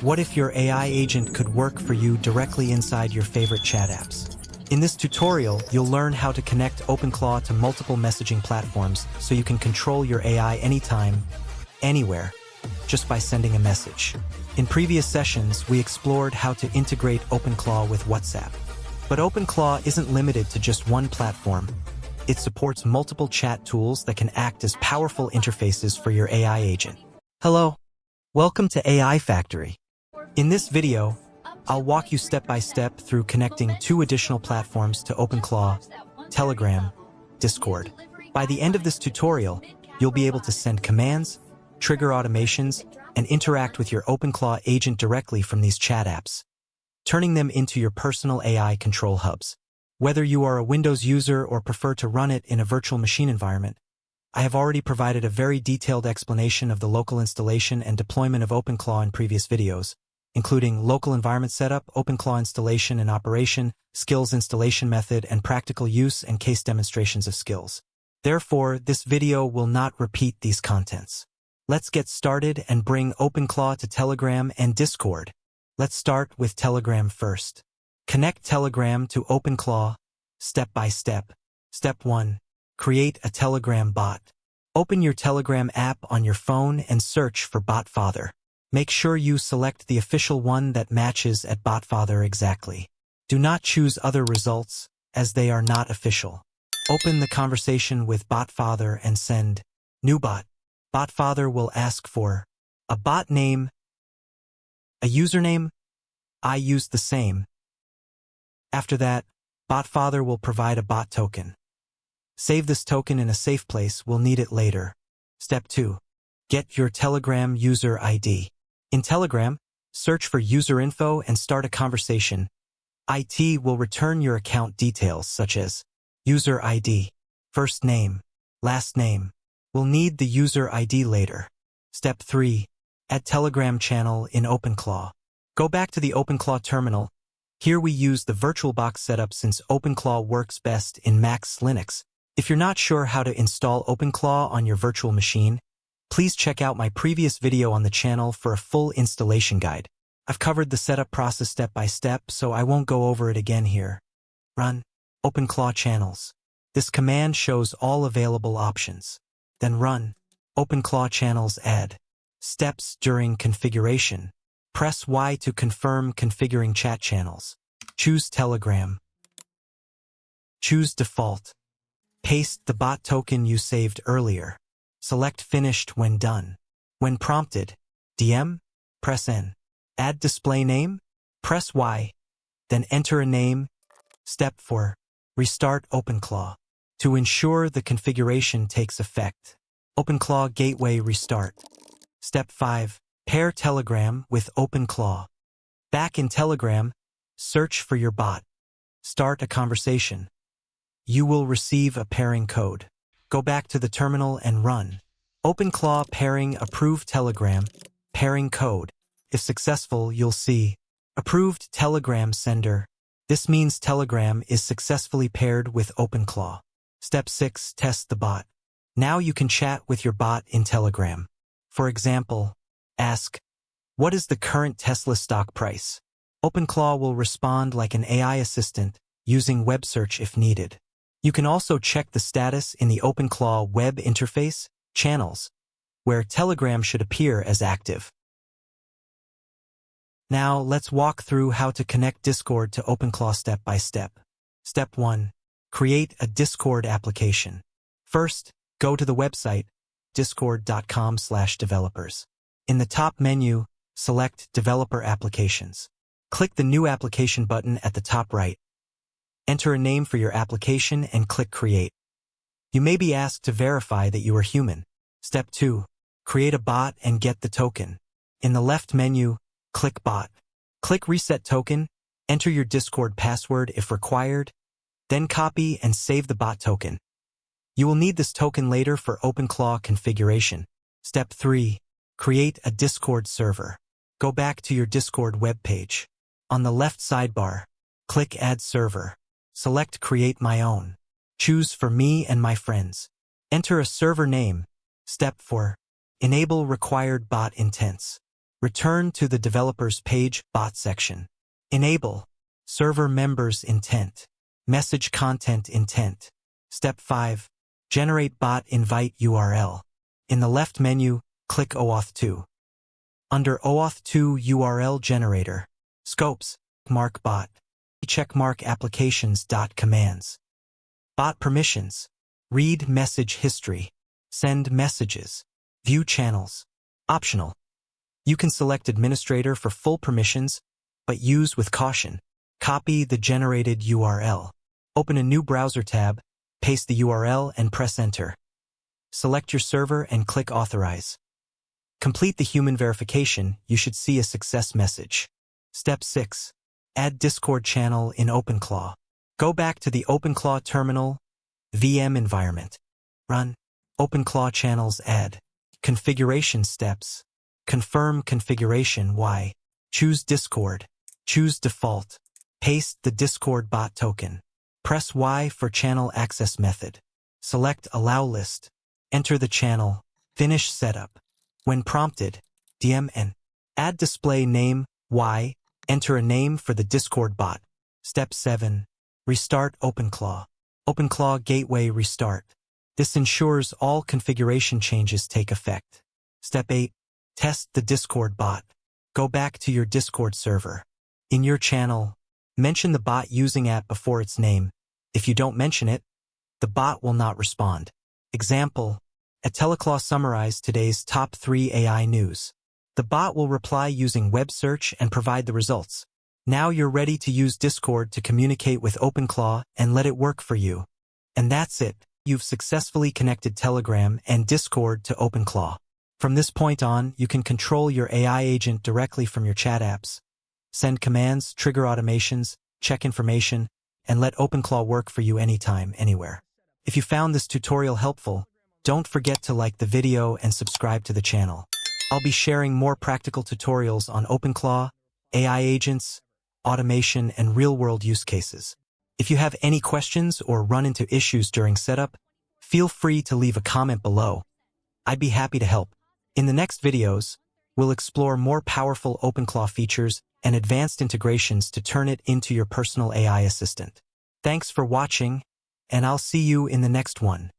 What if your AI agent could work for you directly inside your favorite chat apps? In this tutorial, you'll learn how to connect OpenClaw to multiple messaging platforms so you can control your AI anytime, anywhere, just by sending a message. In previous sessions, we explored how to integrate OpenClaw with WhatsApp. But OpenClaw isn't limited to just one platform. It supports multiple chat tools that can act as powerful interfaces for your AI agent. Hello. Welcome to AI Factory. In this video, I'll walk you step by step through connecting 2 additional platforms to OpenClaw, Telegram, Discord. By the end of this tutorial, you'll be able to send commands, trigger automations, and interact with your OpenClaw agent directly from these chat apps, turning them into your personal AI control hubs. Whether you are a Windows user or prefer to run it in a virtual machine environment, I have already provided a very detailed explanation of the local installation and deployment of OpenClaw in previous videos, including local environment setup, OpenClaw installation and operation, skills installation method, and practical use and case demonstrations of skills. Therefore, this video will not repeat these contents. Let's get started and bring OpenClaw to Telegram and Discord. Let's start with Telegram first. Connect Telegram to OpenClaw, step by step. Step 1. Create a Telegram bot. Open your Telegram app on your phone and search for BotFather. Make sure you select the official one that matches at BotFather exactly. Do not choose other results, as they are not official. Open the conversation with BotFather and send new bot. BotFather will ask for a bot name, a username. I used the same. After that, BotFather will provide a bot token. Save this token in a safe place, we'll need it later. Step 2. Get your Telegram user ID. In Telegram, search for user info and start a conversation. IT will return your account details such as user ID, first name, last name. We'll need the user ID later. Step 3. Add Telegram channel in OpenClaw. Go back to the OpenClaw terminal. Here we use the VirtualBox setup since OpenClaw works best in Mac Linux. If you're not sure how to install OpenClaw on your virtual machine, please check out my previous video on the channel for a full installation guide. I've covered the setup process step by step, so I won't go over it again here. Run OpenClaw channels. This command shows all available options. Then run OpenClaw channels add. Steps during configuration. Press Y to confirm configuring chat channels. Choose Telegram. Choose default. Paste the bot token you saved earlier. Select Finished when done. When prompted, DM, press N. Add display name, press Y. Then enter a name. Step 4. Restart OpenClaw. To ensure the configuration takes effect, OpenClaw Gateway Restart. Step 5. Pair Telegram with OpenClaw. Back in Telegram, search for your bot. Start a conversation. You will receive a pairing code. Go back to the terminal and run OpenClaw pairing approve Telegram, pairing code. If successful, you'll see approved Telegram sender. This means Telegram is successfully paired with OpenClaw. Step 6. Test the bot. Now you can chat with your bot in Telegram. For example, ask, what is the current Tesla stock price? OpenClaw will respond like an AI assistant, using web search if needed. You can also check the status in the OpenClaw web interface, channels, where Telegram should appear as active. Now let's walk through how to connect Discord to OpenClaw step by step. Step 1. Create a Discord application. First, go to the website, discord.com/developers. In the top menu, select Developer Applications. Click the New Application button at the top right. Enter a name for your application and click Create. You may be asked to verify that you are human. Step 2. Create a bot and get the token. In the left menu, click Bot. Click Reset Token, enter your Discord password if required, then copy and save the bot token. You will need this token later for OpenClaw configuration. Step 3. Create a Discord server. Go back to your Discord web page. On the left sidebar, click Add Server. Select Create My Own. Choose for me and my friends. Enter a server name. Step 4. Enable required bot intents. Return to the developer's page bot section. Enable server members intent. Message content intent. Step 5. Generate bot invite URL. In the left menu, click OAuth 2. Under OAuth 2 URL generator, scopes, mark bot. Checkmark applications.commands. Bot permissions. Read message history. Send messages. View channels. Optional. You can select administrator for full permissions, but use with caution. Copy the generated URL. Open a new browser tab, paste the URL and press enter. Select your server and click authorize. Complete the human verification, you should see a success message. Step 6. Add Discord channel in OpenClaw. Go back to the OpenClaw terminal, VM environment. Run OpenClaw channels add. Configuration steps. Confirm configuration Y. Choose Discord. Choose default. Paste the Discord bot token. Press Y for channel access method. Select allow list. Enter the channel. Finish setup. When prompted, DM and add display name Y. Enter a name for the Discord bot. Step 7. Restart OpenClaw. OpenClaw gateway restart. This ensures all configuration changes take effect. Step 8. Test the Discord bot. Go back to your Discord server. In your channel, mention the bot using @ before its name. If you don't mention it, the bot will not respond. Example, Teleclaw summarized today's top 3 AI news. The bot will reply using web search and provide the results. Now you're ready to use Discord to communicate with OpenClaw and let it work for you. And that's it. You've successfully connected Telegram and Discord to OpenClaw. From this point on, you can control your AI agent directly from your chat apps. Send commands, trigger automations, check information, and let OpenClaw work for you anytime, anywhere. If you found this tutorial helpful, don't forget to like the video and subscribe to the channel. I'll be sharing more practical tutorials on OpenClaw, AI agents, automation, and real-world use cases. If you have any questions or run into issues during setup, feel free to leave a comment below. I'd be happy to help. In the next videos, we'll explore more powerful OpenClaw features and advanced integrations to turn it into your personal AI assistant. Thanks for watching, and I'll see you in the next one.